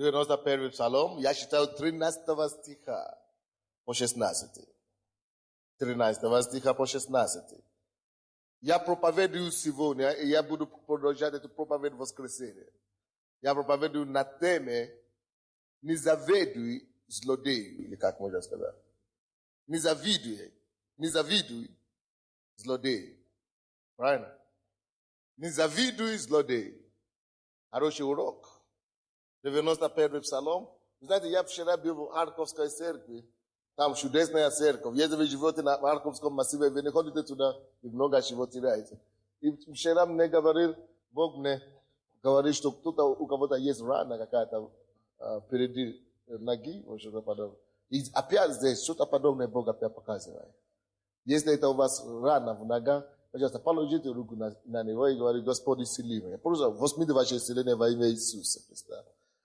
91 Псалом, я считаю 13 стиха по 16. 13 стиха по 16. Я проповедую сегодня, и я буду продолжать эту проповедь в воскресенье. Я проповедую на теме «Не завидуй злодею», или как можно сказать. Не завидуй злодею. Правильно? Не завидуй злодею. Хороший урок. 91 Псалом. Вы знаете, я вчера был в Харьковской церкви. Там чудесная церковь. Если вы живете на Харьковском массиве, вы не ходите туда, и много чего теряете. И вчера мне говорил, Бог мне говорит, что кто-то, у кого-то есть рана какая-то впереди ноги, вот что-то подобное. И опять здесь что-то подобное Бог опять показывает. Если это у вас рана в ногах, пожалуйста, положите руку на него и говорите: Господь, исцели меня. Просто возьмите ваше исцеление во имя Иисуса Христа.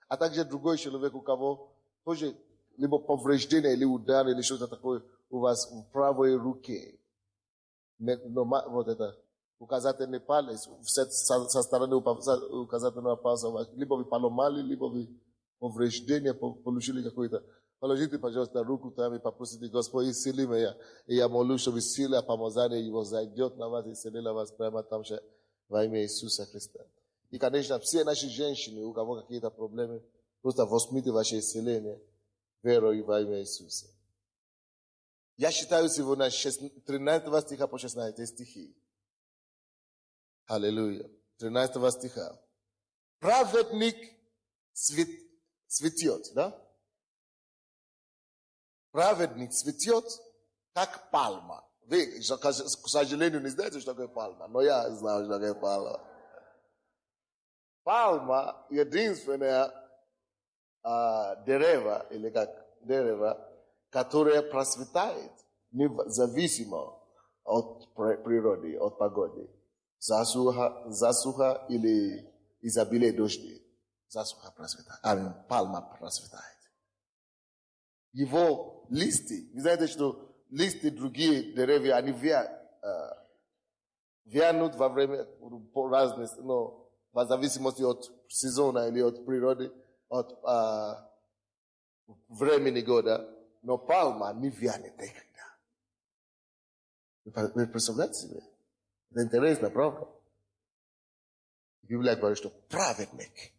А также другой человек, у кого тоже либо повреждение, или удар, или что-то такое у вас в правой руке. Вот это указательный палец со стороны указательного пальца, либо вы поломали, либо вы повреждение получили какое-то. Положите, пожалуйста, руку там и попросите: Господь, исцели меня. И я молюсь, чтобы сила помазания его зайдет на вас и исцелила вас прямо там же во имя Иисуса Христа. И, конечно, все наши женщины, у кого какие-то проблемы, просто возьмите ваше исцеление верой во имя Иисуса. Я считаю сегодня 13 стиха по 16 стихи. Аллилуйя. 13 стиха. Праведник цветет, да? Праведник цветет, как пальма. Вы, к сожалению, не знаете, что такое пальма, но я знаю, что такое пальма. Пальма — единственное дерево, или как дерево, которое процветает независимо от природы, от погоды. Засуха или изобилие дождей. Засуха процветает. Пальма процветает. Его листы, вы знаете, что листы другие деревья, они вянут во время разных, но в зависимости от сезона или от природы, от времени года, но пальма не вянет никогда. Вы представляете себе? Это интересно, правда? Библия говорит, что праведник.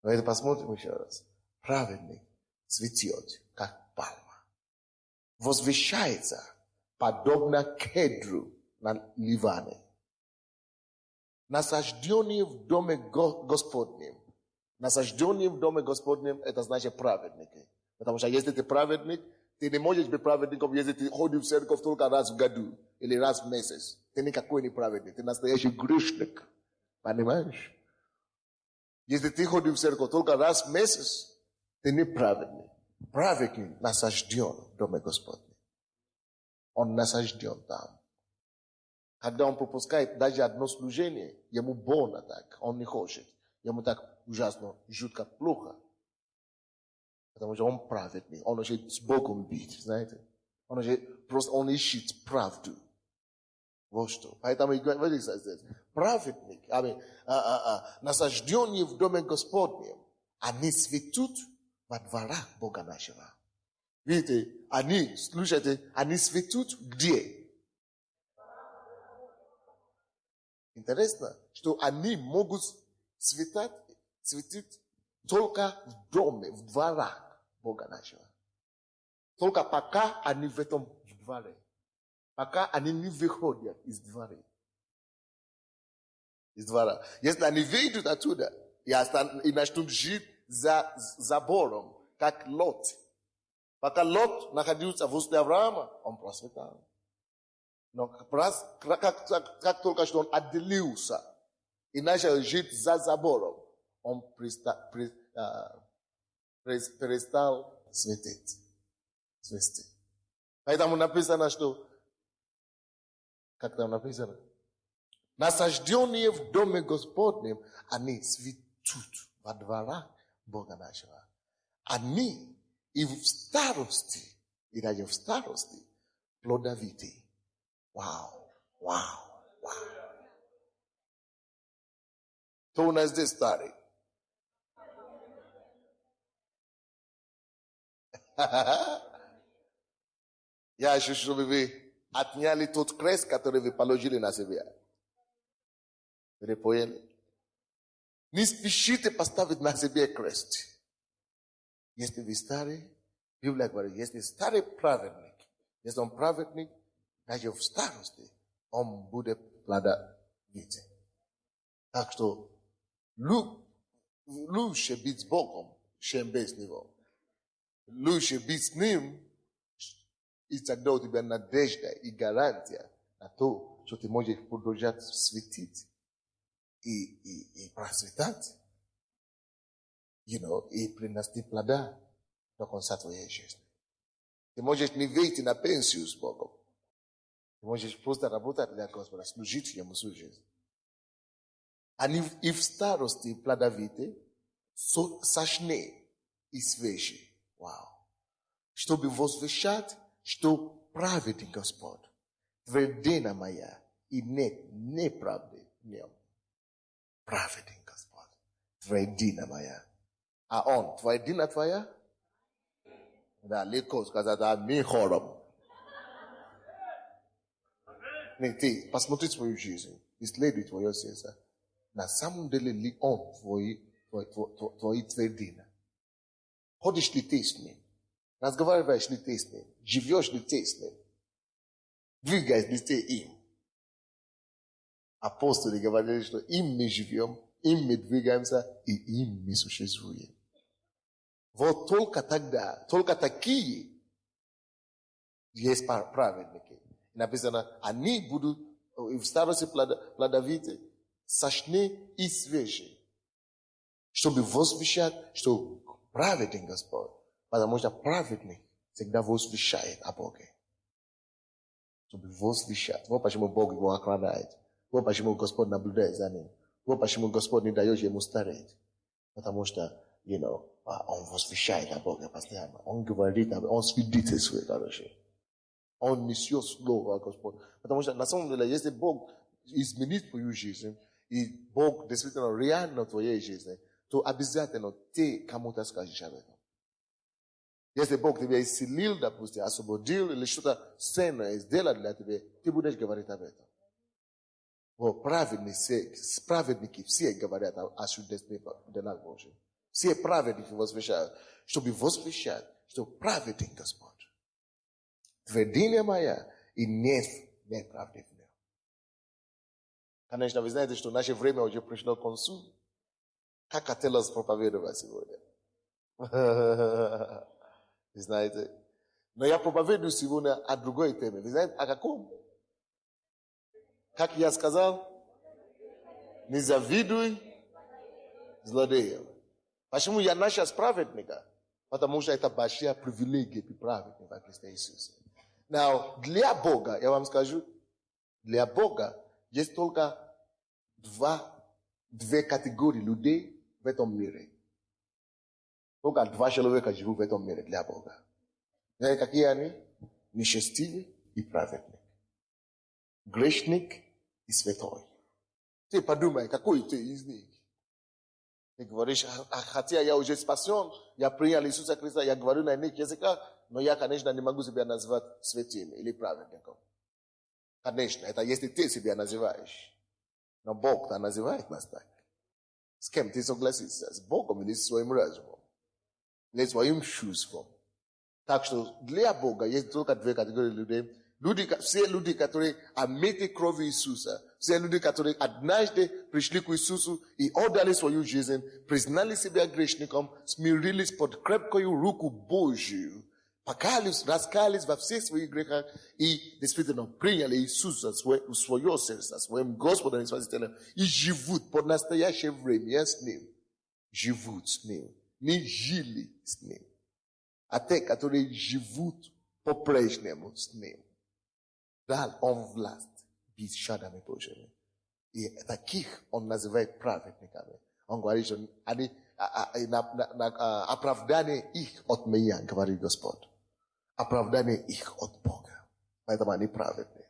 Давайте посмотрим еще раз. Праведник цветет, как пальма. Возвещается, подобно кедру на Ливане. Насажденный в доме Господнем. Насажденный в доме Господнем — это значит праведники. Потому что если ты праведник, ты не можешь быть праведником, если ты ходишь в церковь только раз в году или раз в месяц. Ты никакой не праведник, ты настоящий грешник. Понимаешь? Если ты ходишь в церковь только раз в месяц, ты не праведник. Праведник насажден в доме Господнем. Он насажден там. Когда он пропускает даже одно служение, ему больно так, он не хочет. Ему так ужасно, жутко плохо. Потому что он праведный, он уже с Богом бить, знаете. Он уже просто, он ищет правду. Вот что. Поэтому и говорит здесь, праведник, насажденный в доме Господнем, они цветут во дворах Бога нашего. Видите, они, слушайте, они цветут где? Интересно, что они могут цветить только в доме, в дворах Бога нашего. Только пока они в этом дворе. Пока они не выходят из двора. Если они выйдут оттуда, и начнут жить за забором, как Лот. Пока Лот находился возле Авраама, он процветал. Но как только что он отделился и начал жить за забором, он перестал цветить. Поэтому написано, что, как там написано, насажденные в доме Господнем, они цветут во дворах Бога нашего. Они и в старости, и даже в старости, плодовиты. Вау. Кто у нас здесь старый? Я еще чтобы вы отняли тот крест, который вы положили на себя. Вы поняли? Не спешите поставить на себе крест. Если вы старый, Библия говорит, если старый праведник, если он праведник, даже в старости, он будет плодовитый. Так что лучше быть с Богом, чем без Него. Лучше быть с Ним, и тогда у тебя надежда и гарантия на то, что ты можешь продолжать светить и процветать. И принести плода до конца твоей жизни. Ты можешь не выйти на пенсию с Богом. Ты можешь просто работать для Господа, служить Ему всю жизнь. И в старости плодовитый, сочнее и свежий. Вау. Чтобы возвещать, что праведный Господь, твердыня моя, и нет неправды в нем. Праведный Господь, твердыня моя. А он, твердыня твоя? Да, легко сказать, а мы хором. Ты посмотри свою жизнь, исследуй твое сердце. На самом деле ли он твои твердыня? Ходишь ли ты с ним? Разговариваешь ли ты с ним? Живешь ли ты с ним? Двигаешь ли ты им? Апостолы говорили, что им мы живем, им мы двигаемся, и им мы существуем. Вот только тогда, только такие есть праведники. Написано, они будут в старости плодовиты, сочны и свежие, чтобы возвещать, что праведный Господь, потому что праведник всегда возвещает о Боге. Чтобы возвещать. Вот почему Бог его охраняет. Вот почему Господь наблюдает за ним. Вот почему Господь не дает ему стареть. Потому что, он возвещает о Боге постоянно. Он говорит, он свидетельствует, короче. Он несет слово о Господе. Потому что на самом деле, если Бог изменит твою жизнь, и Бог действительно реально в твоей жизни, то обязательно ты кому-то скажешь об этом. Если Бог тебя исцелил, допустим, освободил, или что-то ценное сделал для тебя, ты будешь говорить об этом. Вот праведники все говорят о чудесных делах Божьих. Все праведники возвещают, чтобы возвещать, что праведный Господь. Твердыня моя, и нет неправды в нем. Конечно, вы знаете, что наше время уже пришло к концу. Как хотелось проповедовать сегодня. Вы знаете. Но я проповедую сегодня о другой теме. Вы знаете, о каком? Как я сказал, не завидуй злодеям. Почему я начал с праведника? Потому что это большая привилегия быть праведником во Христе Иисусе. Но для Бога, я вам скажу, для Бога есть только две категории людей в этом мире. Только два человека живут в этом мире для Бога. Знаете, какие они? Нечестивый и праведник. Грешник и святой. Ты подумай, какой ты из них? Ты говоришь, хотя я уже спасен, я принял Иисуса Христа, я говорю на иных языках, но я, конечно, не могу себя назвать святым или праведником. Конечно, это если ты себя называешь. Но Бог-то называет нас так. С кем ты согласишься? С Богом или с своим разумом? Или своим чувством? Так что для Бога есть только две категории людей. Все люди, которые омыты кровью Иисуса, все люди, которые однажды пришли к Иисусу и отдали свою жизнь, признали себя грешником, смирились под крепкую руку Божью, покаялись, раскаялись во всех своих грехах и действительно приняли Иисуса в свое сердце, своим Господом и Спасителем, и живут по настоящее время с Ним. Живут с Ним. Не жили с Ним. А те, которые живут по-прежнему с Ним. Дал он власть быть чадами Божьими. И таких он называет праведниками. Он говорит, что они оправдание их от меня, говорит Господь. Оправдание их от Бога. Поэтому они праведные.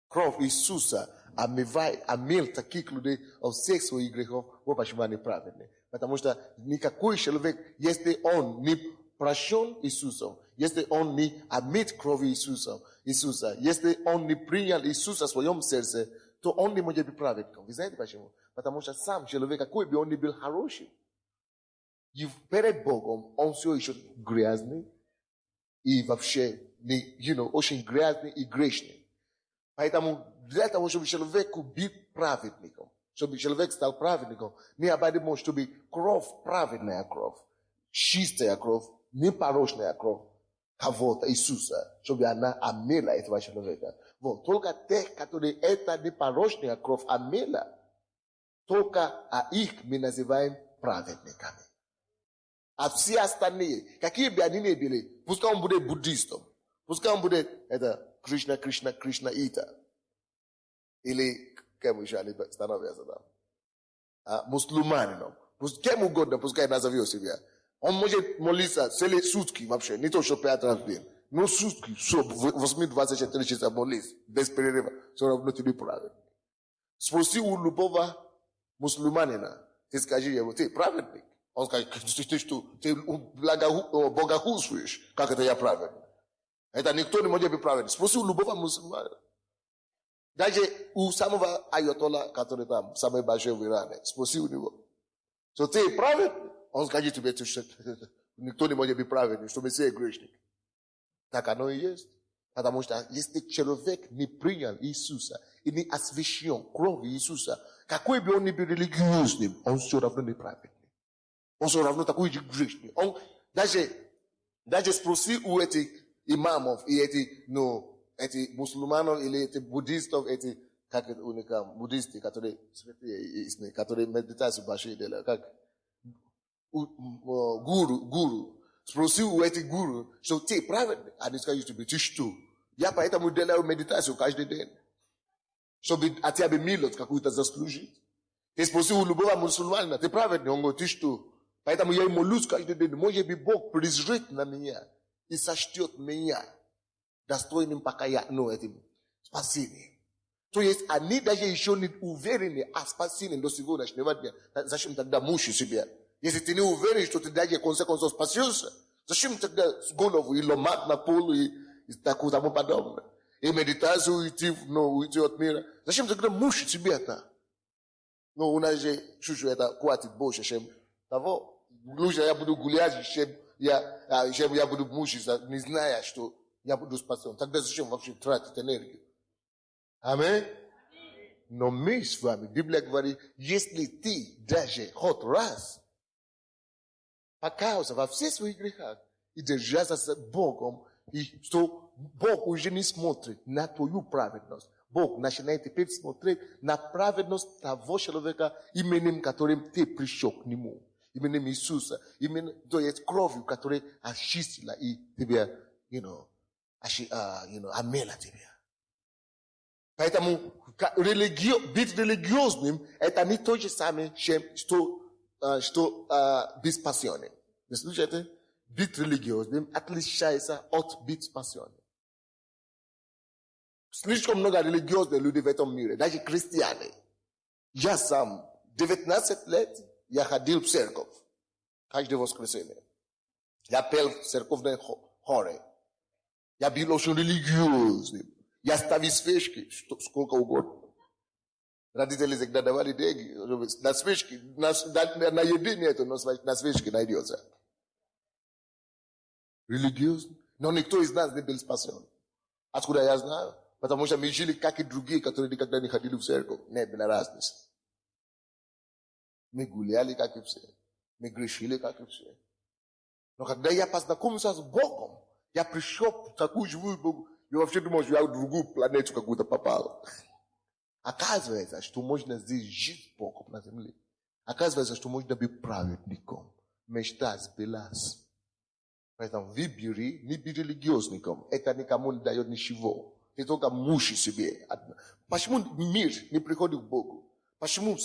Кровь Иисуса омыл таких людей от всех своих грехов, вот почему они праведные. Потому что никакой человек, если он не prashon Isusa. Este on ni amit krovi Isusa. Este on ni prinyal Isusa своем сердце, то он не может быть праведником. Вы знаете почему? Потому что сам человек, какой бы он ни был хороший, и перед Богом он все еще грязный и вообще очень грязный и грешный. Поэтому для того, чтобы человек был праведником, чтобы человек стал праведником, необходимо, чтобы кровь, праведная кровь, чистая кровь, непорочная кровь кого-то, Иисуса, чтобы она омела этого человека. Вот. Только тех, которые это непорочная кровь омела, только их мы называем праведниками. А все остальные, какие бы они ни были, пускай он будет буддистом, пускай он будет Кришна Ита, или кем еще они становятся там, мусульманином, кем угодно, пускай назовет себя. Он может молиться целые сутки вообще, не то, что 5 раз в день, но сутки, 8-24 часа молиться, без перерыва, все равно ты не праведник. Спроси у любого мусульманина, ты скажи ему, ты праведник? Он скажет, ты что, ты богохульствуешь, как это я праведник? Это никто не может быть праведник. Спроси у любого мусульманина. Даже у самого айатолла, который там, самый большой в Иране, спроси у него. Что ты праведник? Он скажет тебе, что никто не может быть праведник, что Мессия грешник. Так оно и есть. Потому что если человек не принял Иисуса и не освящен кровью Иисуса, какой бы он ни был религиозным, он все равно не праведник. Он все равно такой же грешный. Он даже спроси у этих имамов и эти мусульманов или эти буддистов, эти, как это у них, буддисты, которые медитацию большие делают, как гуру. Спроси у этих гуру, что ты праведник, они скажут тебе, ты что? Я поэтому делаю медитацию каждый день, чтобы от тебя милость какую-то заслужить. Ты спроси у любого мусульманина, ты праведник, он говорит, ты что? Поэтому я и молюсь каждый день, может быть, Бог презрит на меня и сочтет меня достойным этим спасением. То есть они даже еще не уверены о спасении до сегодняшнего дня. Зачем тогда мучить себя? Если ты не уверен, что ты даже в конце концов спасешься, зачем тогда с голову и ломать на пол и тому подобное? И медитацию уйти от мира. Зачем тогда мучить себя-то? Но у нас же чуть-чуть это хватит больше, чем того. Лучше я буду гулять, чем я буду мучиться, не зная, что я буду спасен. Тогда зачем вообще тратить энергию? Аминь. Но мы с вами, Библия говорит, если ты даже хоть раз покаялся во всех своих грехах и держался с Богом, и что Бог уже не смотрит на твою праведность. Бог начинает теперь смотреть на праведность того человека, именем которым ты пришел к нему. Именем Иисуса. То есть кровью, которая очистила и тебя, омела тебя. Поэтому быть религиозным, это не то же самое, что быть спасенным. Вы слышите? Быть религиозным отличается от быть спасенным. Слишком много религиозных людей в этом мире, даже христиане. Я сам 19 лет я ходил в церковь каждое воскресенье. Я пел в церковной хоре. Я был очень религиозным. Я ставил свечки сколько угодно. Родители всегда давали деньги на свечки. На еде нету, но на свечки найдется. Религиозный. Но никто из нас не был спасен. Откуда я знаю? Потому что мы жили, как и другие, которые никогда не ходили в церковь. Не было разницы. Мы гуляли, как и все. Мы грешили, как и все. Но когда я познакомился с Богом, я пришел в такую живую Богу, я вообще думал, что я в другую планету какую-то попал. Оказывается, что можно здесь жить Богом на земле. Оказывается, что можно быть праведником. Мечта сбылась. Поэтому выбери, не быть религиозником. Это никому не дает ничего. Ты только мучишь себе. Почему мир не приходит к Богу? Почему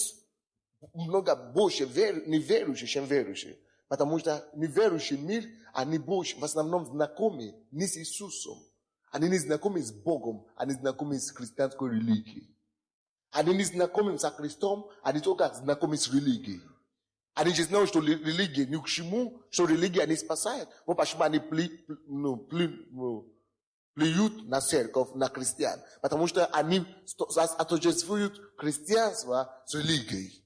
много больше неверующих, чем верующих? Потому что неверующий мир, они больше в основном знакомы не с Иисусом. Они не знакомы с Богом, они знакомы с христианской религией. Они не знакомы с Христом, они только знакомы с религией. Они же знают, что религия ни к чему, что религия не спасает. Вот почему они плюют на церковь, на христиан. Потому что они отождествляют христианство с религией.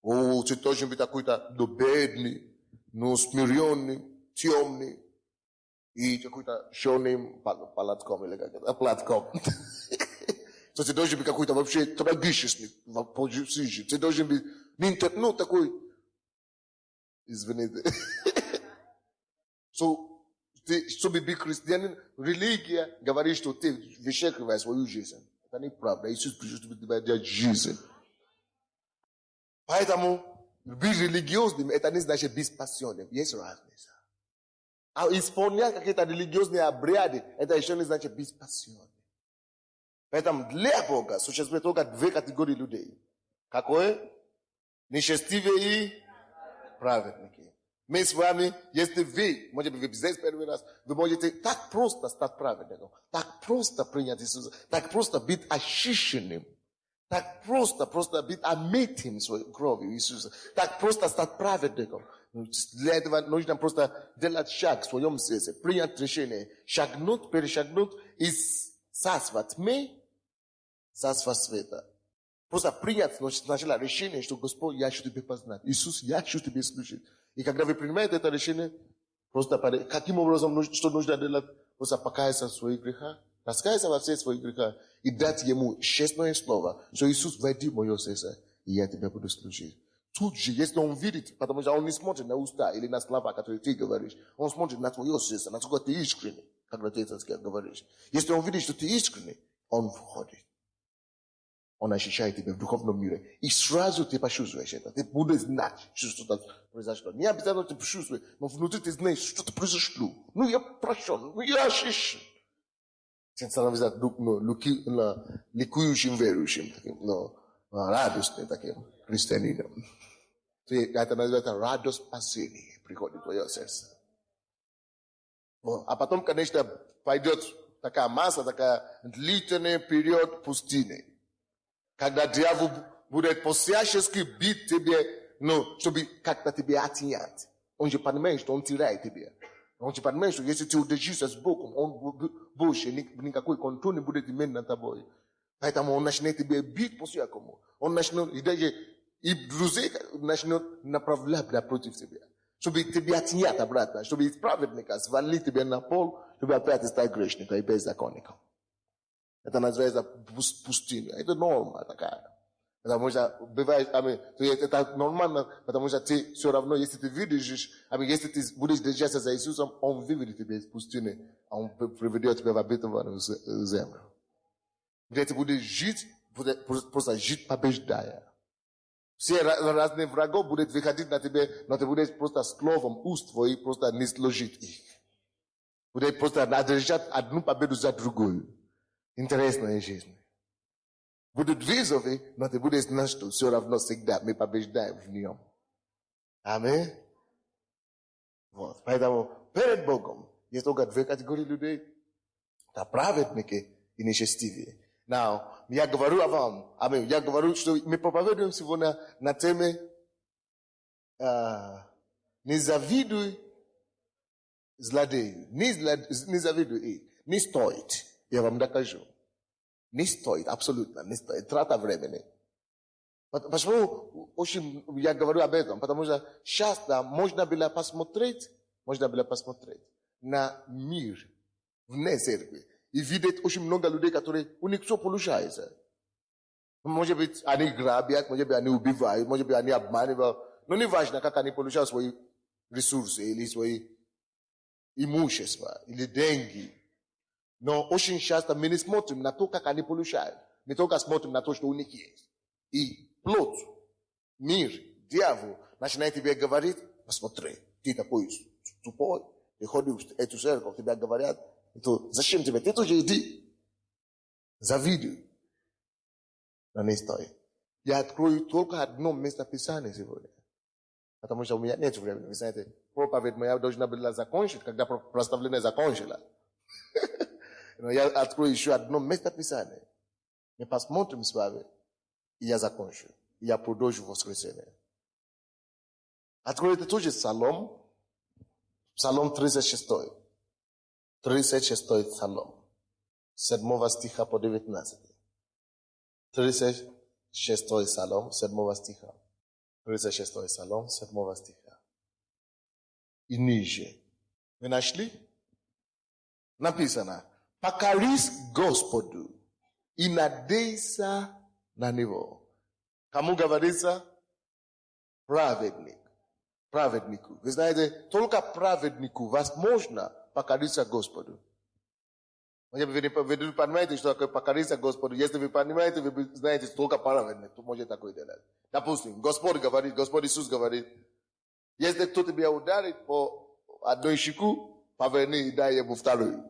О, ты должен быть какой-то бедный, смиренный, темный. И какой-то черным палатком или как это, платком. То ты должен быть какой-то вообще трагический по жизни. Ты должен быть, такой, извините. Чтобы быть христианином, религия говорит, что ты вычеркиваешь свою жизнь. Это неправда. Иисус пришел, чтобы тебе дать жизнь. Поэтому быть религиозным, это не значит быть пассионным. Есть разница. А исполнять какие-то религиозные обряды, это еще не значит быть пассионным. Поэтому для Бога существует только две категории людей. Какое? Нечестивые и праведники. Мы с вами, если вы, может быть, вы здесь первый раз, вы можете так просто стать праведником, так просто принять Иисуса, так просто быть очищенным, так просто быть омытым своей кровью Иисуса, так просто стать праведником. Для этого нужно просто делать шаг в своем сердце, принять решение, перешагнуть из царства тьмы в царство света. Просто принять сначала решение, что Господь, я хочу Тебя познать. Иисус, я хочу Тебя служить. И когда вы принимаете это решение, просто каким образом, что нужно делать? Просто покаяться в своих грехах, раскаяться во всех своих грехах и дать Ему честное слово, что Иисус, войди в мое сердце, и я Тебя буду служить. Тут же, если Он видит, потому что Он не смотрит на уста или на слова, которые ты говоришь, Он смотрит на твое сердце, насколько ты искренний, когда ты это говоришь. Если Он видит, что ты искренний, Он входит. Он ощущает тебя в духовном мире. И сразу ты почувствуешь это. Ты будешь знать, что что-то произошло. Не обязательно ты почувствуешь, но внутри ты знаешь, что что-то произошло. Я прощен, я ощущен. Ты становишься ликующим верующим, таким, радостным таким христианином. Это называется радость спасения. Приходит в твое сердце. А потом, конечно, пойдет такая масса, такая длительный период пустыни. Когда дьявол будет по-всячески бить тебе, чтобы как-то тебя отнять. Он же понимает, что он теряет тебя. Он же понимает, что если ты удержишься с Богом, он больше никакой контроль не будет иметь над тобой. Поэтому он начнет тебя бить по-всякому. Он начнет, и друзей начнет направлять против тебя. Чтобы тебя отнять обратно, чтобы из праведника свалить тебя на пол, чтобы опять стать грешником и беззаконником. Это называется пустыня. Это норма такая. Потому что бывает, это нормально, потому что ты все равно, если ты видишь, если ты будешь держаться за Иисусом, Он выведет тебя из пустыни, а Он приведет тебя в обетованную землю. Где ты будешь жить, просто жить побеждая. Все разные враги будут выходить на тебя, но ты будешь просто словом уст твоих просто не сложить их. Будешь просто одержать одну победу за другую. Интересная жизнь. Будут вызовы, но ты будешь знать, что все равно всегда мы побеждаем в нем. Аминь. Вот. Поэтому перед Богом есть только две категории людей. Это праведники и нечестивые. Now, я говорю о вам, аминь. Я говорю, что мы проповедуем сегодня на теме не завидуй злодею, не завидуй их, не стоит. Я вам докажу. Не стоит, абсолютно не стоит. Трата времени. Почему очень я говорю об этом? Потому что часто можно было посмотреть на мир вне церкви и видеть очень много людей, которые у них все получается. Может быть, они грабят, может быть, они убивают, может быть, они обманывают. Но не важно, как они получают свои ресурсы или свои имущества или деньги. Но очень часто мы не смотрим на то, как они получают. Мы только смотрим на то, что у них есть. И плод, мир, дьявол начинает тебе говорить, посмотри, ты такой тупой, ты ходишь в эту церковь, тебе говорят, зачем тебе, ты тоже иди. Завидуй. Но не стоит. Я открою только одно место Писания сегодня. Потому что у меня нет времени. Вы знаете, проповедь моя должна была закончить, когда прославление закончилось. Но я открою еще одно место Писания. Мы посмотрим с вами, и я закончу. И я продолжу в воскресенье. Откройте тоже Псалом 36. 36 Псалом. 7 стиха по 19. 36 Псалом, 7 стиха. 36 Псалом, 7 стиха. И ниже. Вы нашли? Написано: покорись Господу и надейся на Него. Кому говорится? Праведнику. Вы знаете, только праведнику возможно покориться Господу. Вы не понимаете, что такое покориться Господу. Если вы понимаете, вы знаете, что только праведник может такое делать. Допустим, Господь говорит, Господь Иисус говорит: если кто тебя ударит по одной щеку, поверни и дай ему вторую.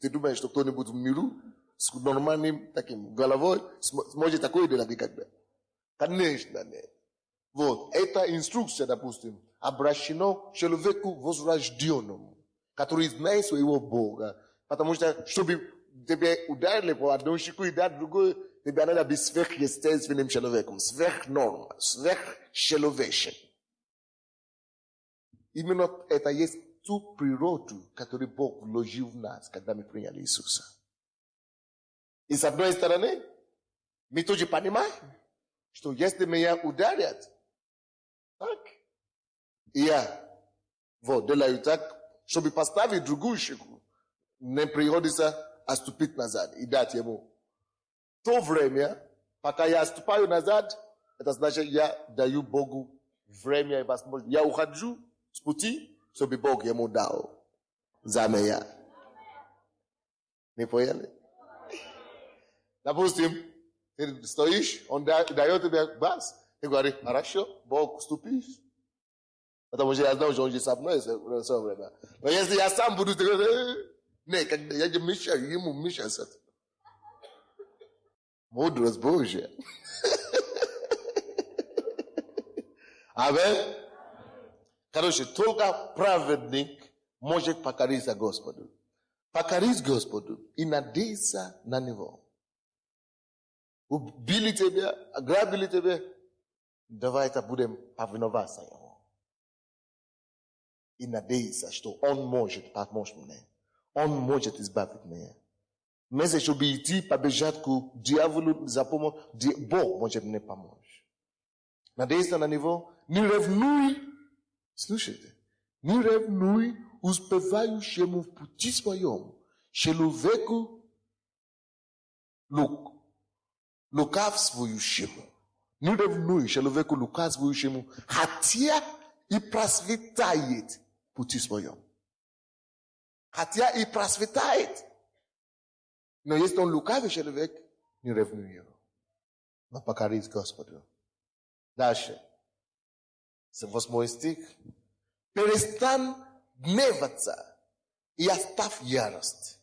Ты думаешь, что кто-нибудь в миру с нормальным таким головой сможет такое делать никогда? Конечно, нет. Вот, эта инструкция, допустим, обращена к человеку возрожденному, который знает своего Бога. Потому что, чтобы тебя ударили по одной щеку и дать другую, тебе надо быть сверхъестественным человеком, сверхнорма, сверхчеловечен. Именно это есть ту природу, которую Бог вложил в нас, когда мы приняли Иисуса. И с одной стороны, мы тоже понимаем, что если меня ударят, так, и я делаю так, чтобы поставить другую щеку, не приходится отступить назад и дать ему. В то время, пока я отступаю назад, это значит, я даю Богу время и возможность. Я ухожу с пути, чтобы Бог ему дал за меня. Не поняли? Допустим, ты стоишь, он дает тебе бас, ты говоришь: хорошо, Бог, вступишь. Потому что я знаю, что он же со мной все время. Но если я сам буду, ты говоришь: не, когда я мешаю, ему мешаться. Мудрость Божья. Аминь. Короче, только праведник может покориться Господу. Покорись Господу и надейся на Него. Убили тебя, ограбили тебя, давайте будем повиноваться Ему. И надейся, что Он может помочь мне. Он может избавить меня. Вместо чтобы идти побежать к дьяволу за помощью, Бог может мне помочь. Надейся на Него, не ревнуй, слушайте, не ревнуй успевающему в пути своем, человеку лукавствующему. Не ревнуй человеку лукавствующему, хотя и просветает в пути своем. Хотя и просветает. Но если он лукавый человек, не ревнуй его. Но покорись Господу. Дальше. 8 стих. Перестань гневаться и оставь ярость.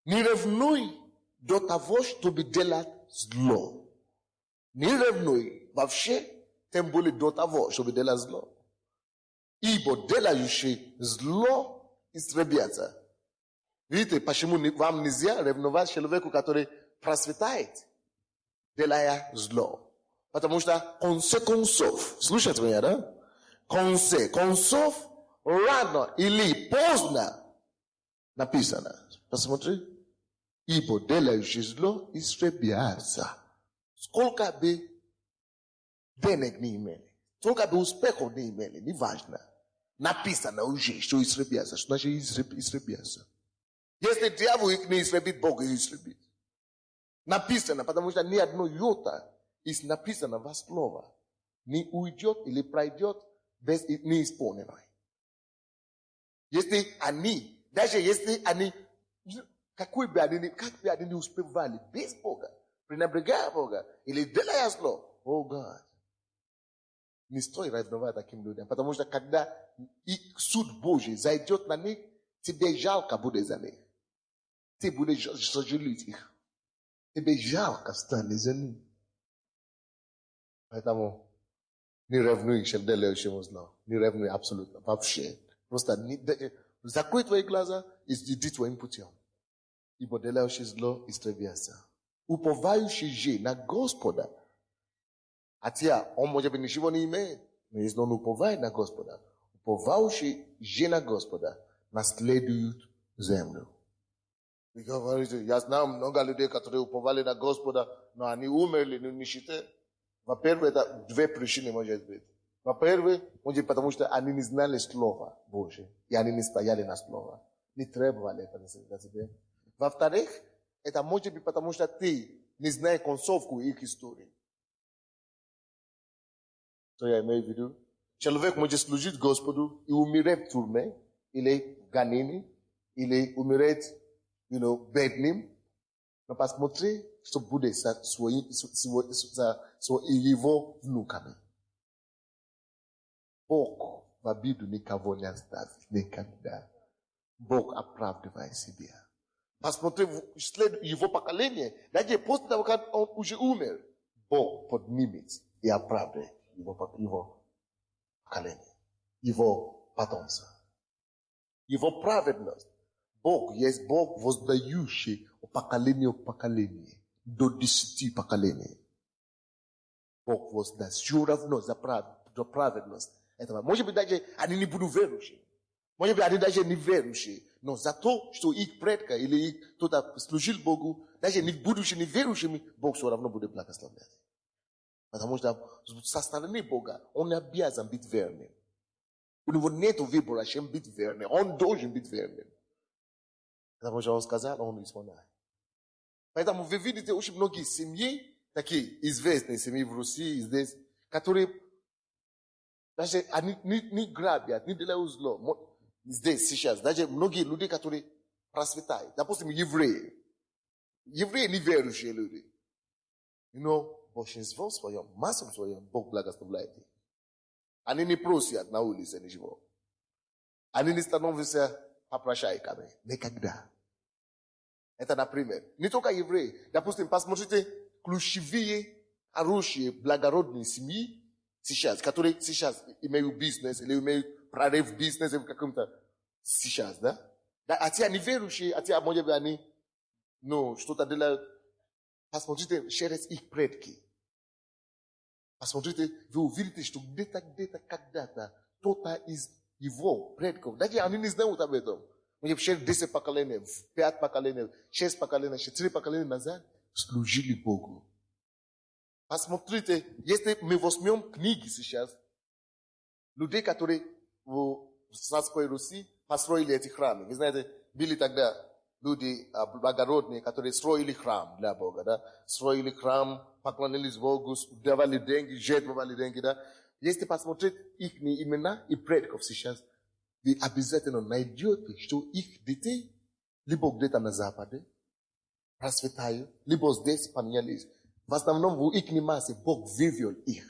Не ревнуй до того, чтобы делать зло. Не ревнуй вообще, тем более до того, чтобы делать зло. Ибо делающий зло истребятся. Видите, почему вам нельзя ревновать человеку, который просветает, делая зло? Потому что конце концов, слушайте меня, да? Конце концов, рано или поздно написано. Посмотри. Ибо делающий зло истребятся. Сколько бы денег не имели, сколько бы успехов не имели, не важно. Написано уже, что истребятся, что значит истребятся. Если дьявол их не истребит, Бог их истребит. Написано, потому что ни одно йота из написанного слова не уйдет или пройдет без неисполненной. Если они, даже если они, как бы они не успевали без Бога, пренебрегая Бога или делая зло, о Год, не стоит ревновать таким людям, потому что когда суд Божий зайдет на них, тебе жалко будет за них. Ты будешь сожалеть их. Тебе жалко станет за них. Поэтому не ревнуй делающему зло. Не ревнуй абсолютно, вообще. Просто закрой твои глаза и иди твоим путем. Ибо делающий зло истребятся. Уповающий же на Господа, хотя он может быть ничего не имеет, No jest no upovaj na Gospoda. Upował się na Gospoda, naśledując zemlę. I говорите, я знаю много людей, которые уповали на Господа, но они умерли в нищете. Во-первых, это две причины может быть. Во-первых, может потому что они не знали Слова Божие, и они не стояли на Слово. Не требовали это на себе. Во-вторых, это может быть потому что ты не знаешь концовку их истории. Что я имею в виду? Человек может служить Господу и умереть в тюрьме, или в гонении, или умереть, бедным, но посмотри, что будет со его внуками. Бог в обиду никого не оставит никогда. Бог оправдывает себя. Посмотри, его поколение, даже после того, как он уже умер, Бог поднимет и оправдает его поколение, его потомство. Его праведность. Бог есть Бог, воздающий от поколения в поколение, до 10 поколений. Бог воздаст все равно за праведность этого. Может быть, даже они не будут верующие. Может быть, они даже не верующие. Но за то, что их предка или кто-то служил Богу, даже не будучи не верующими, Бог все равно будет благословлять. Потому что со стороны Бога он обязан быть верным. У него нет выбора, чем быть верным. Он должен быть верным. Потому что он сказал, он исполняет. Поэтому вы видите очень многие семьи, такие известные семьи в России, здесь, которые даже они не грабят, не делают зло. Здесь, сейчас, даже многие люди, которые процветают. Допустим, евреи. Евреи неверующие люди. Большинство своем, массом своем, Бог благословляет их. Они не просят на улице ничего. Они не становятся попрошайками. Никогда. Это, например, не только евреи. Допустим, посмотрите, ключевые, хорошие, благородные семьи сейчас, которые сейчас имеют бизнес или имеют прорыв бизнеса в каком-то сейчас, да? А те они верующие, а те, может быть, они, что-то делают. Посмотрите через их предки. Посмотрите, вы увидите, что где-то, когда-то, кто-то из его предков, даже они не знают об этом. Мы через 10 поколений, 5 поколений, 6 поколений, 4 поколения назад служили Богу. Посмотрите, если мы возьмем книги сейчас, людей, которые в Царской Руси построили эти храмы. Вы знаете, были тогда люди благородные, которые строили храм для Бога, да? Строили храм, поклонились Богу, давали деньги, жертвовали деньги, да? Если посмотреть их имена и предков сейчас, вы обязательно найдете, что их детей либо где-то на Западе процветают, либо здесь поднялись. В основном в их массе Бог вывел их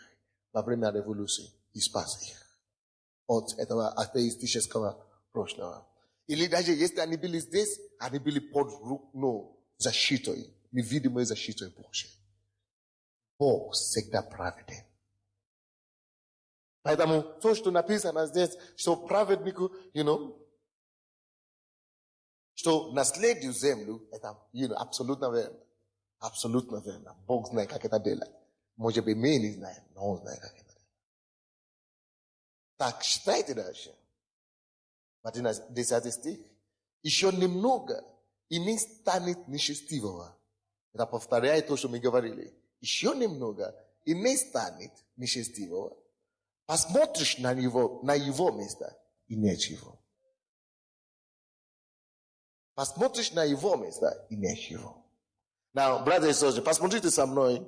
во время революции и спас их от этого атеистического прошлого. Или даже если они были здесь, они были под защитой, невидимой защитой Божьей. Бог всегда праведен. Поэтому то, что написано здесь, что праведнику, что наследию землю, это абсолютно верно. Абсолютно верно. Бог знает, как это делать. Может быть, мы не знаем, но Он знает, как это делать. Так, читайте дальше. 10 стих. Еще немного, и не станет нечестивого. Это повторяет то, что мы говорили. Еще немного, и не станет нечестивого. Посмотришь на его место, и нечего. Посмотришь на его место, и нечего. Now, братья и сестры, посмотрите со мной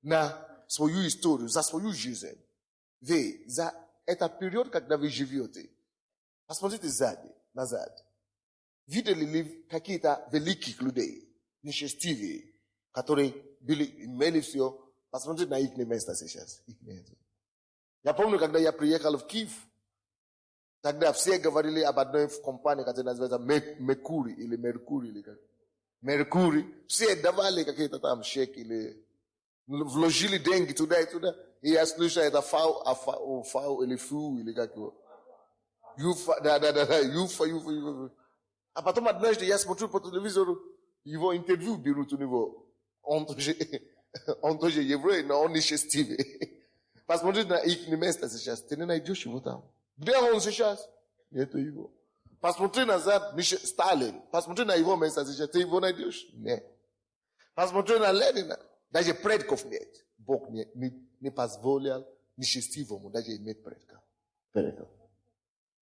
на свою историю, за свою жизнь. Вы, за этот период, когда вы живете, посмотрите сзади, назад. Видели ли какие-то великих людей, нечестивые, которые имели все? Посмотрите на их место сейчас. Я помню, когда я приехал в Киев, тогда все говорили об одной компании, которая называется Меркурий или Меркурий, или как. Меркурий. Все давали какие-то там чеки или вложили деньги туда и туда. И я слышал, это фау или фу, или как его. Юфа. А потом однажды я смотрю по телевизору, его интервью берут у него. Он тоже еврей, но он нечестивый. Посмотри на их место сейчас. Ты не найдешь его там. Где он сейчас? Нету его. Посмотри назад, Сталин. Посмотри на его место сейчас. Ты его найдешь? Нет. Посмотри на Ленина. Даже предков нет. Бог не позволил нечестивому даже иметь предков.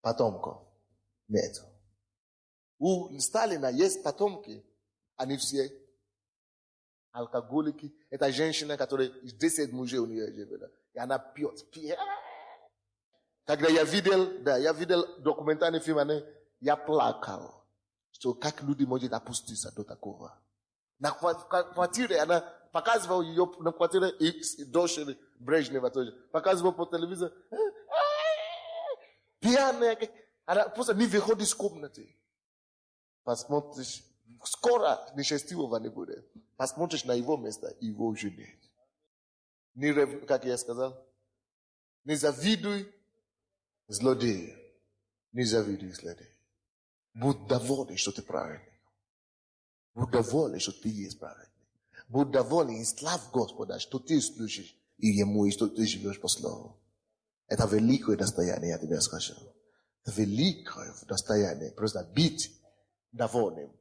Потомков. Нет. У Сталина есть потомки. Они все алкоголики. Это женщина, которая 10 мужей у нее живет. И она пьет. Когда я видел документальный фильм, я плакал. Что как люди могут опуститься до такого. На квартире она показывала ее на квартире и дочери Брежнева тоже. Показывала по телевизору. Пьяная. Она просто не выходит из комнаты. Посмотришь. Скоро нечестивого не будет. Посмотришь на его место, его уже нет. Как я сказал, не завидуй злодею. Не завидуй злодею. Будь доволен, что ты праведник. Будь доволен, что ты есть праведник. Будь доволен и славь Господа, что ты служишь и Ему, и что ты живешь по Слову. Это великое достояние, я тебе скажу. Это великое достояние. Просто быть довольным.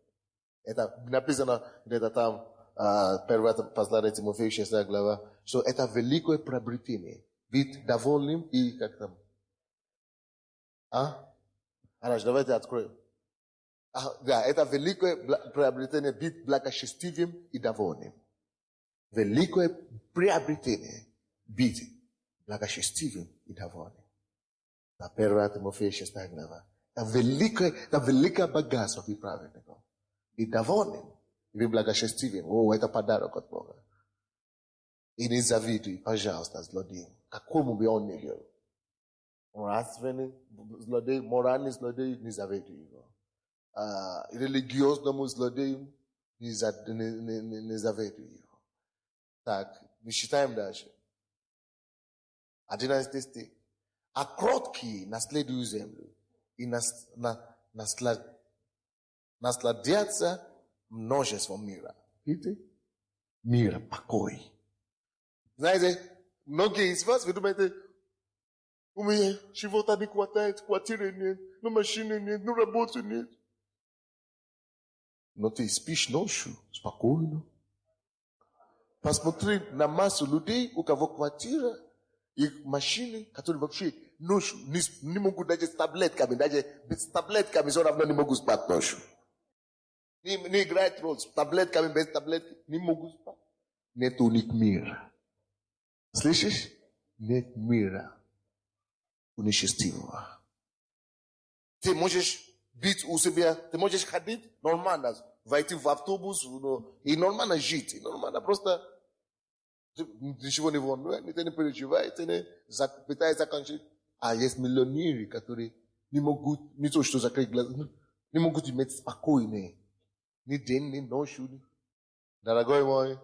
Это написано где-то там, 1 послание Тимофею 6 глава, что это великое приобретение. Быть довольным и как там? Давайте откроем. Да, это великое приобретение быть благочестивым и довольным. Великое приобретение быть благочестивым и довольным. Это 1 Тимофею 6 глава. Это великое богатство быть праведником. И довольным, и благочестивым. Это подарок от Бога. И не завидуй, пожалуйста, злодеям. Какому бы он ни был. Нравственный злодей, моральный злодей, не завидуй его. Религиозному злодею, не завидуй его. Так, мы считаем дальше. 11 стих. А кроткие наследуют землю и насладятся множеством мира. Видите? Мира, покой. Знаете, многие из вас, вы думаете, у меня чего-то не хватает, квартиры нет, машины нет, работы нет. Но ты спишь ночью спокойно. Посмотри на массу людей, у кого квартира и машины, которые вообще ночью не могут даже с таблетками, даже без таблетками все равно не могут спать ночью. Не играет роль, с таблетками, без таблетки, не могут спать. Нет у них мира. Слышишь? Нет мира у нечестивого. Ты можешь быть у себя, ты можешь ходить нормально, войти в автобус и нормально жить. И нормально просто ничего не волнует, ты не переживаешь, ты не пытаешься закончить. А есть миллионеры, которые не могут, не то что закрыть глаза, не могут иметь спокойные. Ни день, ни ночью. Дорогой мой,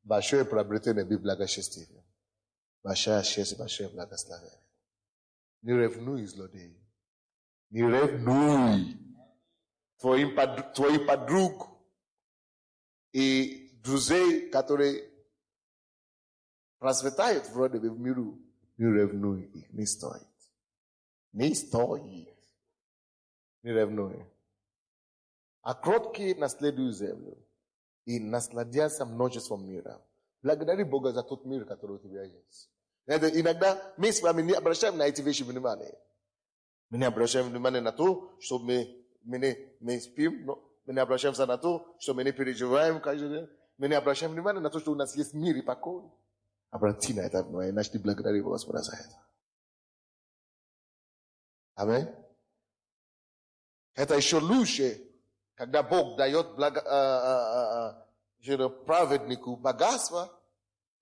большое приобретение быть благочестивым. Большое счастье, большое благословение. Не ревнуй, злодей. Не ревнуй. Твои подруг и друзей, которые процветают вроде бы в миру, не ревнуй их, не стоит. Не стоит. Не ревнуй. А кроткие наследуют землю и насладятся множеством мира. Благодари Бога за тот мир, который у тебя есть. Иногда мы с вами не обращаем на эти вещи внимания. Мы не обращаем внимания на то, что мы спим, мы не обращаем на то, что мы не переживаем каждый день. Мы не обращаем внимания на то, что у нас есть мир и покой. Обрати на это внимание, начни благодарить Господа за это. Аминь. Это еще лучше, когда Бог дает праведнику богатство,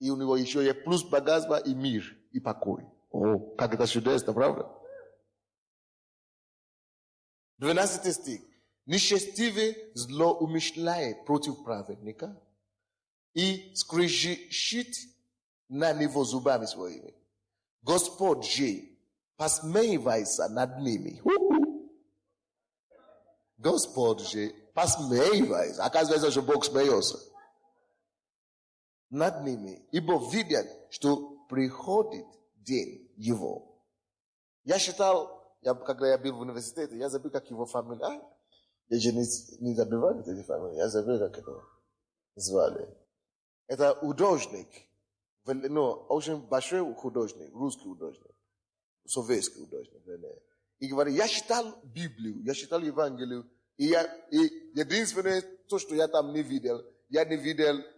и у него еще есть плюс богатства и мир, и покой. О, как это чудесно, правда? 12 стих. Нечестивый злоумышляет против праведника и скрежещет на него зубами своими. Господь же посмеивается над ними. Господь же посмеивается. Оказывается, что Бог смеется над ними, ибо видят, что приходит день его. Я считал, когда я был в университете, я забыл, как его фамилия. Я же не забываю эти фамилии, я забыл, как его звали. Это художник, очень большой художник, русский художник, советский художник. И говорит, я читал Библию, я читал Евангелие, и единственное, то, что я там не видел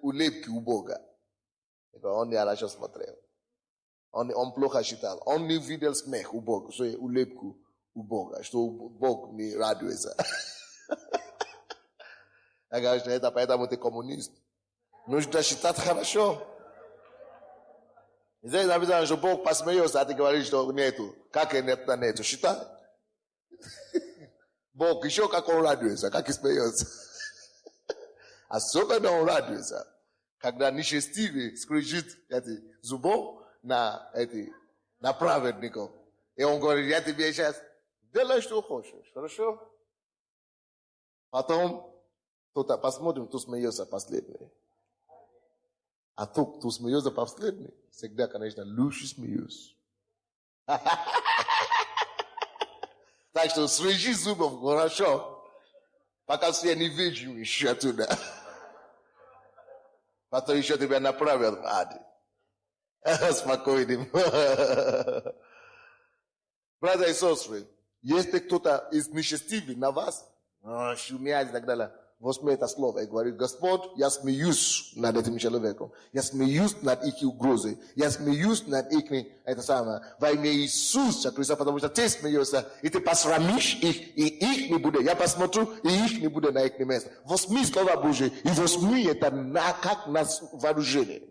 улыбки у Бога. Он не хорошо смотрел. Он плохо читал. Он не видел смех у Бога, что улыбку у Бога, что Бог не радуется. Я говорю, что это поэтому ты коммунист. Нужно считать хорошо. Здесь написано, что Бог посмеется, а ты говоришь, что нету. Как и нет на нету? Считай. Бог еще как он радуется, как и смеется. Особенно он радуется, когда нечестивый скрежет зубов на праведников. И он говорит, я тебе сейчас делай, что хочешь, хорошо? Потом посмотрим, кто смеется последний. А тот, кто смеется последний, всегда, конечно, лучше смеется. Так что свяжи зубов хорошо, пока все не вижу еще оттуда. Потом еще тебя направят в ад. Спокойно. Братья и сестры, если кто-то из нечестивых на вас, шумят и так далее, возьми это слово и говорит, Господь, я смеюсь над этим человеком, я смеюсь над их угрозой, я смеюсь над их, во имя Иисуса Христа, потому что ты смеешься, и ты посрамишь их, и их не будет. Я посмотрю, и их не будет на их месте. Возьми слово Божие, и возьми это как на вооружение.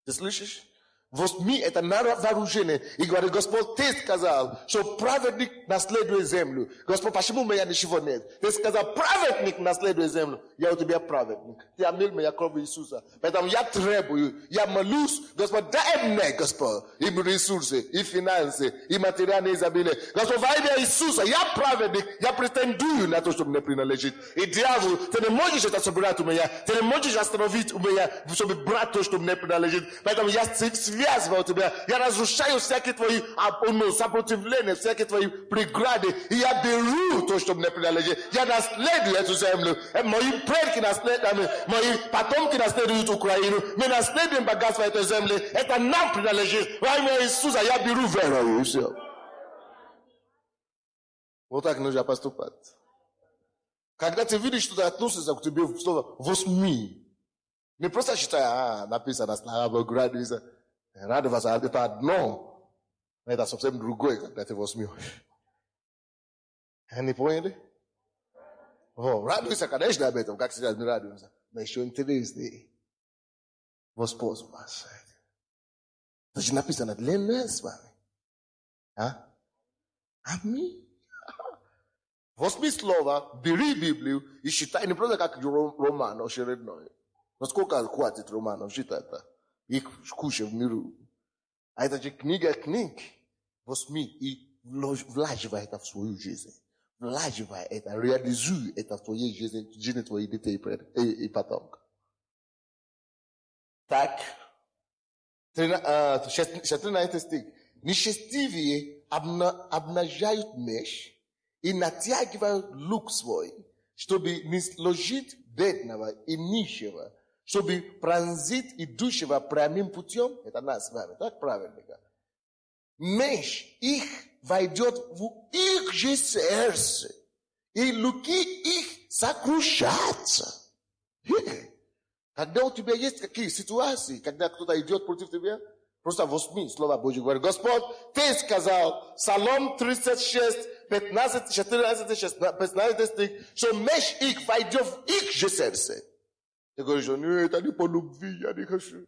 Ты слышишь? Возьми это на вооружение и говорит, Господь, ты сказал, что праведник наследует землю. Господь, почему у меня ничего нет? Ты сказал, праведник наследует землю. Я у тебя праведник. Ты омыл меня кровью Иисуса. Поэтому я требую, я молюсь, Господь, дай мне, Господь, и ресурсы, и финансы, и материальные изобилия. Господь, во имя Иисуса, я праведник, я претендую на то, что мне принадлежит. И дьявол, ты не можешь это собрать у меня, ты не можешь остановить у меня, чтобы брать то, что мне принадлежит. Поэтому я связываю тебя, я разрушаю всякие твои сопротивления, всякие твои преграды, и я беру то, что мне принадлежит. Я наследую эту землю. Мои предки наследуют, мои потомки наследуют Украину. Мы наследуем богатство этой земли. Это нам принадлежит. Во имя Иисуса я беру веру. И все. Вот так нужно поступать. Когда ты видишь, что ты относишься к тебе в слово «возьми», не просто считай, написано, слава Богу, радуйся. Радоваться это одно, это совсем другое, когда ты возьмешь. Не поняли? Радуйся, конечно, об этом, как сейчас мы радуемся. Но еще интереснее воспользоваться. Это же написано для нас с вами. Аминь. Возьми слово, бери Библию и считай, не просто как роман очередной. Но сколько хватит романов читать-то? Их куча в миру. А это же книга книг. Возьми и влаживай это в свою жизнь. Влаживай это, реализуй это в твоей жизни твоих детей и потомков. Так, 14 стих. Нечестивые обнажают меч и натягивают лук свой, чтобы не сложить бедного и нищего, чтобы пронзить идущего прямым путем, это нас с вами, так правильно? Меч их войдет в их же сердце, и луки их сокрушатся. Когда у тебя есть какие ситуации, когда кто-то идет против тебя, просто возьми слово Божье, говори, Господь, ты сказал, Псалом 36, 15, 14, 15 стих, что меч их войдет в их же сердце. Ты говоришь, нет, это не по любви, я не хочу.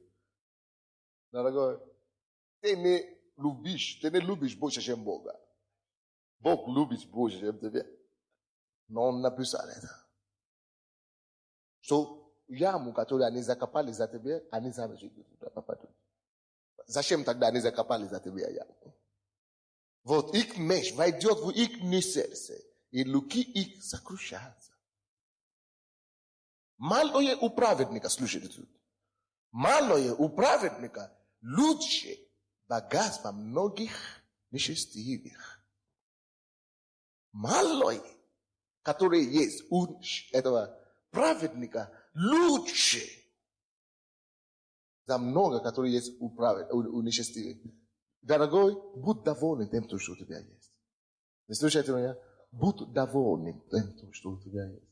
Дорогой, ты не любишь больше, чем Бога. Бог любит больше, чем тебя. Но Он написал это. Что яму, которую они закопали за тебя, они сами туда попадут. Зачем тогда они закопали за тебя яму? Вот их меч войдет в их сердце, и луки их сокрушатся. Мало je u pravednika, slušajte тут. Мало je у праведника лучше богатства многих нечестивых. Малой, который есть у этого праведника, лучше за много, которые есть у нечестивых. Дорогой, будь доволен тем, что у тебя есть. Вы слушаете меня? Будь доволен тем, что у тебя есть.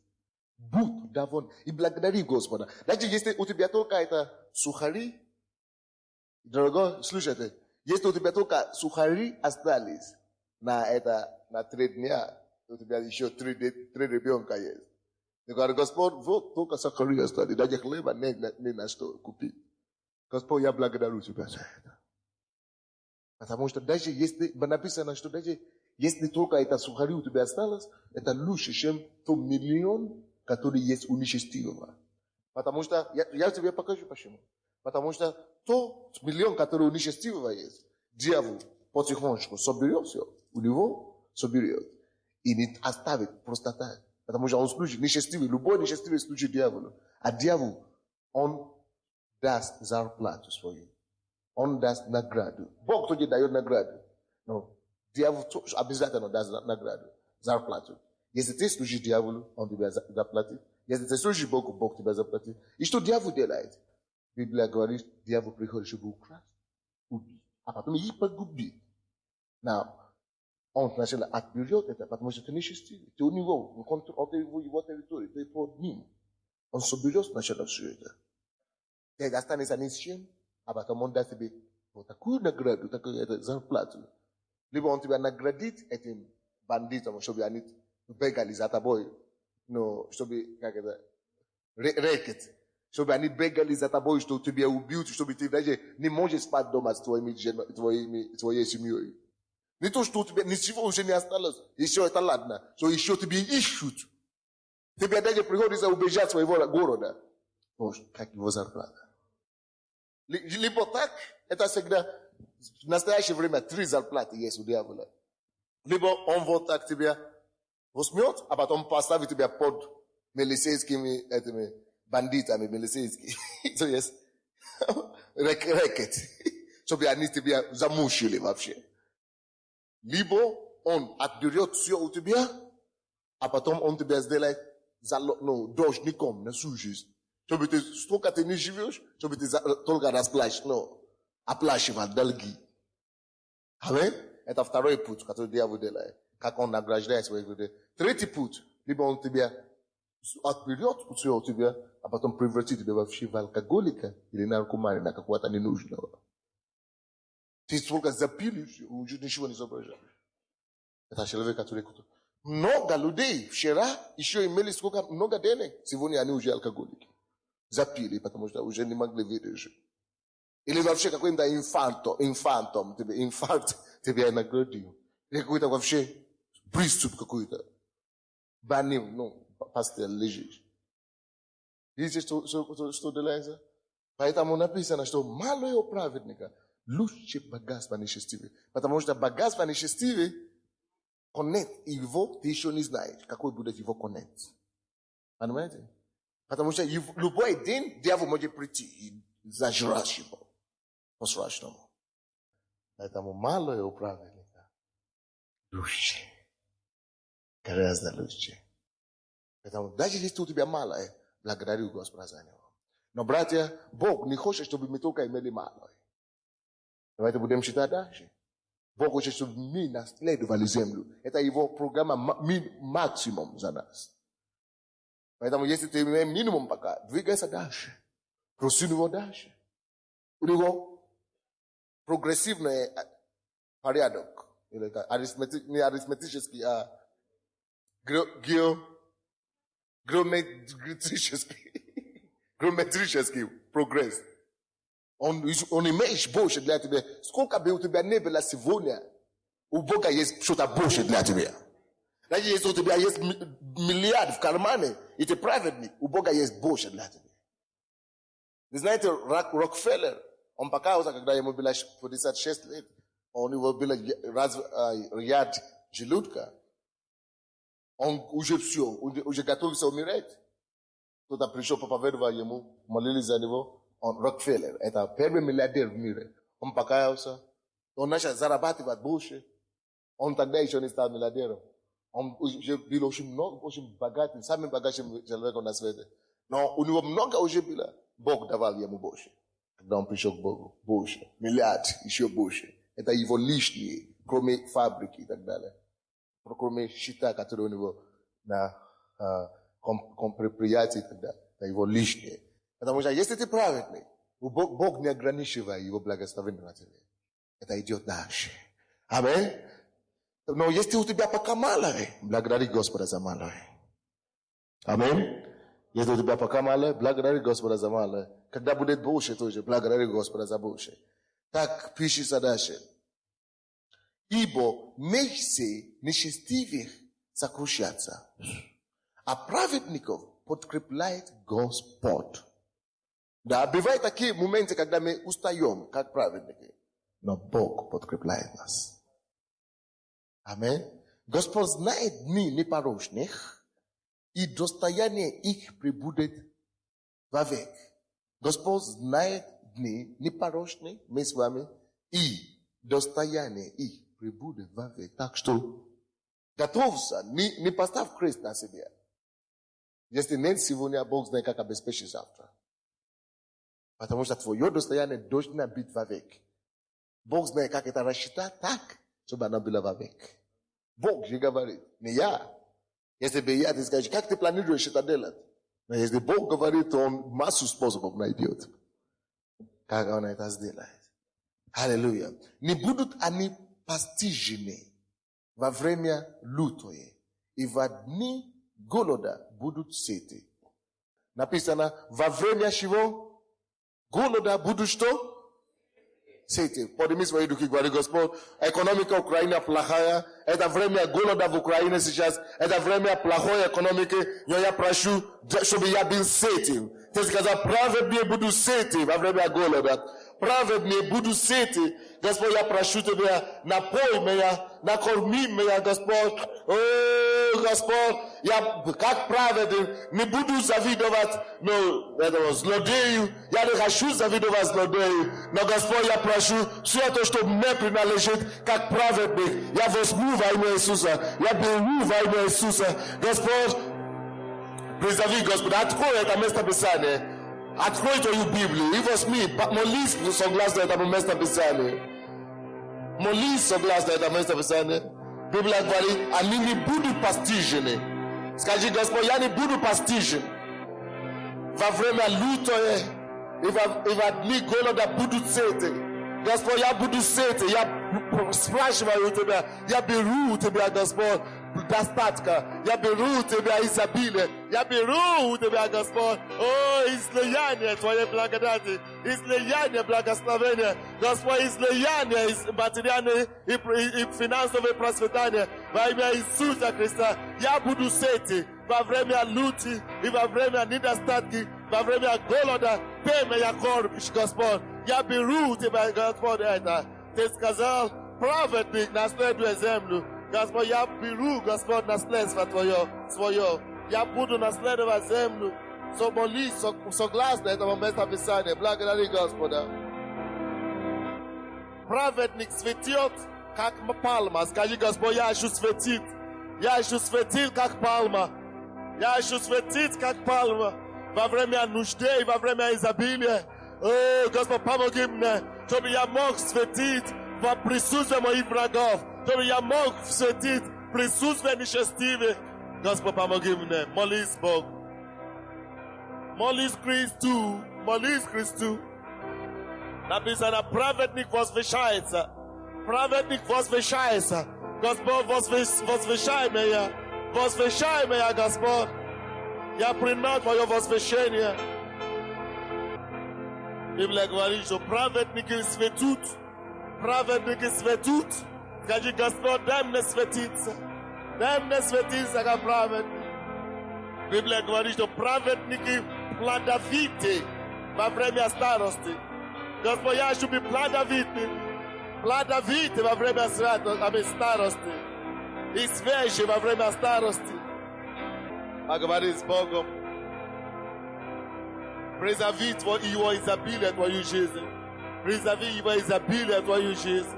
Будь доволен. И благодари Господа. Даже если у тебя только это сухари, дорогой, слушайте, если у тебя только сухари остались на 3 дня, у тебя еще 3 ребенка есть. Ты говоришь, Господь, вот только сухари остались, даже хлеба не на что купить. Господь, я благодарю тебя за это. Потому что даже если написано, что даже если только это сухари у тебя осталось, это лучше, чем тот миллион, который есть у нечестивого. Потому что, я тебе покажу почему. Потому что тот миллион, который у нечестивого есть, дьявол потихонечку соберет все, у него соберет. И не оставит просто так. Потому что он служит нечестивый, любой нечестивый служит дьяволу. А дьявол, он даст зарплату свою. Он даст награду. Бог тоже дает награду. Но дьявол обязательно даст награду, зарплату. Если ты служишь дьяволу, он тебя заплатит. Если ты служишь Богу, Бог тебя заплатит. И что дьявол делает? Библия говорит, дьявол приходит, чтобы украсть, убить. А потом и погубить. Он сначала отберет это, потому что ты нечестивый. Ты у него, его территории, ты под ним. Он соберет сначала все это. Ты останешься ни с чем, а потом он даст тебе вот такую награду, такую зарплату. Либо он тебя наградит этим бандитам, чтобы они бегали за тобой, чтобы, рэкет, чтобы они бегали за тобой, что тебя убьют, чтобы ты даже не можешь спать дома с твоей семьей. Не то, что у тебя ничего уже не осталось, еще это ладно, что еще тебе ищут. Тебе даже приходится убежать своего города. Как его зарплата. Либо так, это всегда в настоящее время 3 зарплаты есть у дьявола. Либо он вот так тебя возьмет, а потом поставит тебя под милицейскими бандитами милицейскими. То есть рэкет, чтобы они тебя замучили вообще. Либо он отберет все у тебя, а потом он тебя сделает должником на всю жизнь. Чтобы ты, сколько ты не живешь, чтобы ты только оплачивал долги. Амин? Это второй путь, который дьявол делает. Как он награждает своих людей. Третий путь, либо он тебя отберет все у тебя, а потом превратит тебя вообще в алкоголика или наркомана, какого-то ненужного. Ты только запилишь, уже ничего не соображаешь. Это человек, который... Много людей вчера еще имели много денег, сегодня они уже алкоголики. Запили, потому что уже не могли выдержать. Или вообще какой-то инфаркт тебя наградил. Или какой-то вообще приступ какой-то. Больным, постель лежишь. Видите, что делается? Поэтому написано, что малое праведника лучше богатства нечестивых. Потому что богатство нечестивых коннект его, ты еще не знаешь, какой будет его коннект. Понимаете? Потому что любой день дьявол может прийти и зажрать его. По-страшному. Поэтому малое праведника лучше. Гораздо лучше. Поэтому даже если у тебя малое, благодарю Господа за него. Но, братья, Бог не хочет, чтобы мы только имели малое. Давайте будем читать дальше. Бог хочет, чтобы мы наследовали землю. Это его программа максимум за нас. Поэтому, если ты имеешь минимум пока, двигайся дальше. Проси его дальше. У него прогрессивный порядок. Или не арифметический, а геометрический прогресс. Он имеет больше для тебя. Сколько бы у тебя не было сегодня, у Бога есть что-то больше для тебя. Даже если у тебя есть миллиард в кармане, и ты праведник, у Бога есть больше для тебя. Вы знаете, Рокфеллер, он покаялся, когда ему было 56 лет, у него был ряд желудка. Он уже все, уже готовился умереть. Кто-то пришел, проповедовал ему, молились за него. Он Рокфеллер, это первый миллиардер в мире. Он покаялся, On a zarabati vad bushi. On тогда еще не стал миллиардером. Он уже был очень много, очень богатым, самым богатым человеком на свете. Но у него много уже было. Бог давал ему больше. Когда он пришел к Богу, больше. Миллиард, еще больше. Это его лишние, кроме фабрики и так далее. Кроме счета, которые у него на предприятии и так далее. Это его лишние. Потому что если ты праведный, Бог не ограничивает его благословение на тебе. Это идет дальше. Аминь. Но если у тебя пока мало, благодари Господа за малое. Аминь. Если у тебя пока мало, благодари Господа за малое. Когда будет больше, тоже благодари Господа за больше. Так пишется дальше. Ибо месяцы нечестивых сокрушатся, а праведников подкрепляет Господь. Да, бывают такие моменты, когда мы устаем, как праведники. Но Бог подкрепляет нас. Аминь. Господь знает дни непорочных, и достояние их пребудет вовек. Господь знает дни непорочные, мы с вами, и достояние их пребудет вовек. Так что готовься, не поставь крест на себя. Если нет сегодня, Бог знает, как обеспечить завтра. Потому что твое достояние должно быть вовек. Бог знает, как это рассчитать так, чтобы оно было вовек. Бог же говорит, не я. Если бы я, ты скажешь, как ты планируешь это делать? Но если Бог говорит, то он массу способов найдет. Как он это сделает. Аллилуйя. Не будут они постижены во время лютое, и во дни голода будут сыты. Написано, во время чего? Голода будут что? Сети. Поднимись свои руки, говори, Господь, экономика Украины плохая, это время голода в Украине сейчас, это время плохой экономики, но я прошу, чтобы я был сытым. Ты сказал, праведные будут сыты во время голода. Праведные будут сыты. Господь, я прошу Тебя, напой меня, накорми меня, Господь. О, Господь, я как праведный не буду завидовать, но этому злодею. Я не хочу завидовать злодею. Но, Господь, я прошу, все то, что мне принадлежит, как праведный, я возьму во имя Иисуса. Я беру во имя Иисуса. Господь, призови, Господь, открой это место Писания. Открой твою Библию и возьми, молись согласно этому месту Писания. Молись согласно этому месту Писания. Библия говорит, они не будут постижены. Скажи, Господь, я не буду постижен. Во время лютое и во дни голода будут сыты. Господь, я буду сыты. Я спрашиваю у Тебя, я беру у Тебя, Господь, достатка. Я беру у Тебя изобилие. Я беру у Тебя, Господь, излияние Твоей благодати, излияние благословения, Господь, излияние материальное и финансовое процветание во имя Иисуса Христа. Я буду сыты во время люти и во время недостатки, во время голода. Ты меня кормишь, Господь. Я беру у Тебя, Господь, это. Ты сказал, праведник наследует землю. Господь, я беру, Господь, наследство Твое, свое. Я буду наследовать землю. Молись, согласно этому месту Писания. Благодари Господа. Праведник светит, как пальма. Скажи, Господь, я хочу светить. Я хочу светить, как пальма. Я хочу светить, как пальма. Во время нужды и во время изобилия. О, Господь, помоги мне, чтобы я мог светить в присутствии моих врагов. Чтобы я мог светить в присутствии нечестивых. Господь, помоги мне. Молись, Бог. Молись Христу. Молись Христу. Написано, праведник возвышается. Праведник возвышается. Господь, возвышай меня. Возвышай меня, Господь. Я принимаю Твое возвышение. Библия говорит, что праведники светут. Праведники светут. Скажи, Господь, дай мне светиться. Дай мне светиться, как праведник. Библия говорит, что праведники плодовиты во время старости. Господь, я хочу быть плодовитым. Плодовиты во время старости. И свежий во время старости. Поговори с Богом. Призови Его изобилие в твою жизнь. Призови Его изобилие в твою жизнь.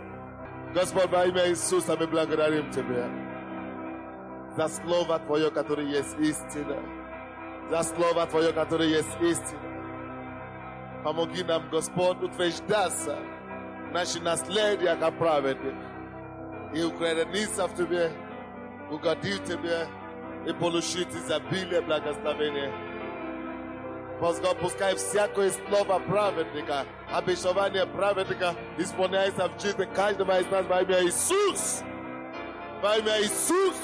Господь, во имя Иисуса мы благодарим Тебя за Слово Твое, которое есть истина. За Слово Твое, которое есть истина. Помоги нам, Господь, утверждаться наши наследия как праведных и укорениться в Тебе, угодить Тебе и получить изобилие благословения. Господь, пускай всякое слово праведника, обетование праведника исполняется в жизни каждого из нас во имя Иисус. Во имя Иисус.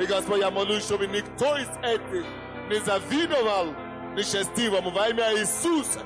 И, Господь, я молюсь, чтобы никто из этих не завидовал нечестивому во имя Иисуса.